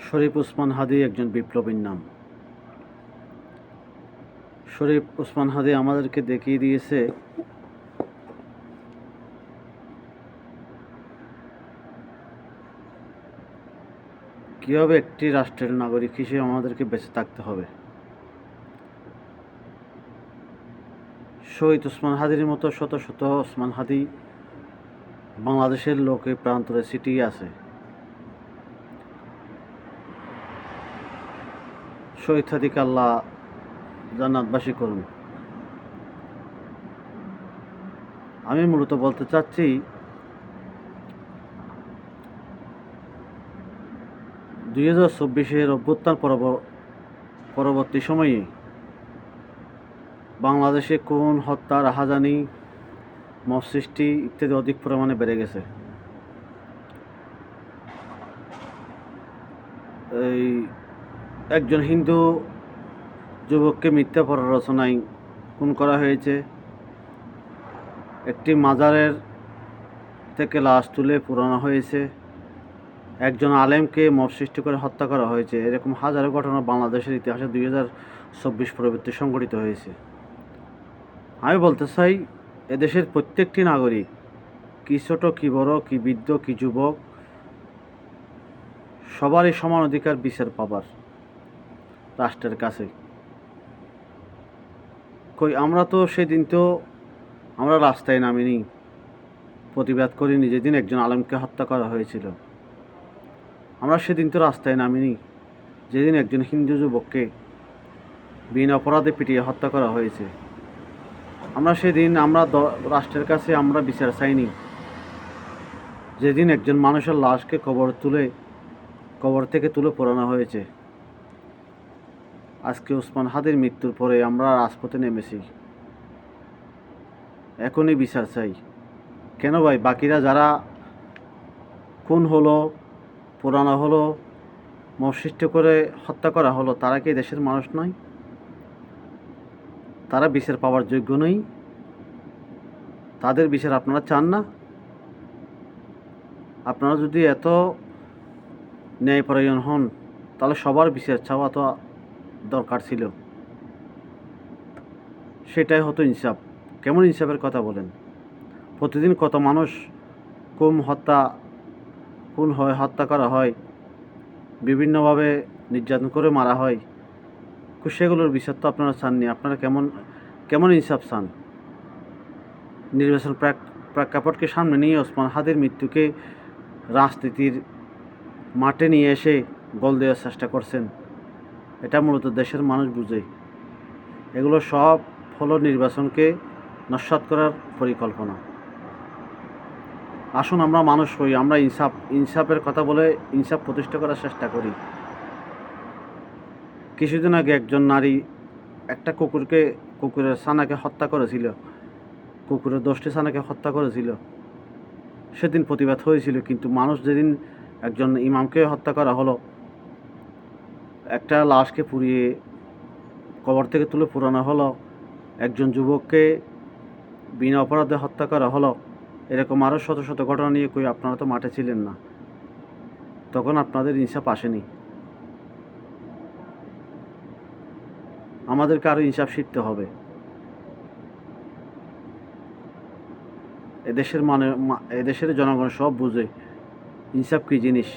শরীফ ওসমান হাদী একজন বিপ্লবীর নাম। শরীফ ওসমান হাদী আমাদেরকে দেখিয়ে দিয়েছে কীভাবে একটি রাষ্ট্রের নাগরিক হিসেবে আমাদেরকে বেঁচে থাকতে হবে। শহীদ ওসমান হাদীর মতো শত শত ওসমান হাদী বাংলাদেশের লোকে প্রান্তরে ছিটিয়ে আছে। শহীদ হাদীকে আল্লাহ জান্নাতবাসী করুন। আমি মূলত বলতে চাচ্ছি, 2024-এর অভ্যুত্থান পরবর্তী সময়ে বাংলাদেশে খুন, হত্যা, রাহাজানি, মব সৃষ্টি ইত্যাদি অধিক পরিমাণে বেড়ে গেছে। এই একজন হিন্দু যুবককে মিথ্যা প্ররোচনায় খুন করা হয়েছে। একটি মাজারের থেকে লাশ তুলে পুরানো হয়েছে। একজন আলেমকে মব সৃষ্টি করে হত্যা করা হয়েছে। এরকম হাজারো ঘটনা বাংলাদেশের ইতিহাসে 2024 পরবর্তী সংঘটিত হয়েছে। আমি বলতে চাই, এদেশের প্রত্যেকটি নাগরিক, কি ছোট, কি বড়, কি বৃদ্ধ, কি যুবক, সবারই সমান অধিকার বিচার পাবার রাষ্ট্রের কাছে। আমরা তো সেদিন তো আমরা রাস্তায় নামিনি, প্রতিবাদ করিনি যেদিন একজন আলেমকে হত্যা করা হয়েছিল। আমরা সেদিন তো রাস্তায় নামিনি যেদিন একজন হিন্দু যুবককে বিনা অপরাধে পিটিয়ে হত্যা করা হয়েছে। আমরা রাষ্ট্রের কাছে আমরা বিচার চাইনি যেদিন একজন মানুষের লাশকে কবর থেকে তুলে পোড়ানো হয়েছে। আজকে ওসমান হাদীর মৃত্যুর পরে আমরা রাজপথে নেমেছি। এখনই বিচার চাই। কেন ভাই, বাকিরা যারা খুন হলো, পোড়ানো হলো, মব সৃষ্টি করে হত্যা করা হলো, তারা কি দেশের মানুষ নয়? তারা বিচার পাওয়ার যোগ্য নয়? তাদের বিচার আপনারা চান না? আপনারা যদি এত ন্যায়পরায়ণ হন, তাহলে সবার বিচার চাওয়া তো দরকার ছিল। সেটাই হতো ইনসাফ। কেমন ইনসাফের কথা বলেন? প্রতিদিন কত মানুষ খুন হয়, হত্যা করা হয়, বিভিন্নভাবে নির্যাতন করে মারা হয়। সেগুলোর বিচার তো আপনারা চাননি। আপনারা কেমন ইনসাফ চান? নির্বাচন প্রেক্ষাপটকে সামনে নিয়ে ওসমান হাদীর মৃত্যুকে রাজনীতির মাঠে নিয়ে এসে গোল দেওয়ার চেষ্টা করছেন। এটা মূলত দেশের মানুষ বুঝে। এগুলো সব হলো নির্বাচনকে নস্যাৎ করার পরিকল্পনা। আসুন আমরা মানুষ হই, আমরা ইনসাফের কথা বলে ইনসাফ প্রতিষ্ঠা করার চেষ্টা করি। কিছুদিন আগে একজন নারী একটা কুকুরের ছানাকে হত্যা করেছিল, কুকুরের 10টি ছানাকে হত্যা করেছিল। সেদিন প্রতিবাদ হয়েছিল, কিন্তু মানুষ যেদিন একজন ইমামকে হত্যা করা হলো, একটা লাশকে পুড়িয়ে কবর থেকে তুলে পুরানো হলো, একজন যুবককে বিনা অপরাধে হত্যা করা হলো, এরকম আরও শত শত ঘটনা নিয়ে আপনারা তো মাঠে ছিলেন না। তখন আপনাদের ইনসাফ আসেনি। আমাদেরকে আরও ইনসাফ শিখতে হবে। এদেশের জনগণ সব বুঝে ইনসাফ কী জিনিস।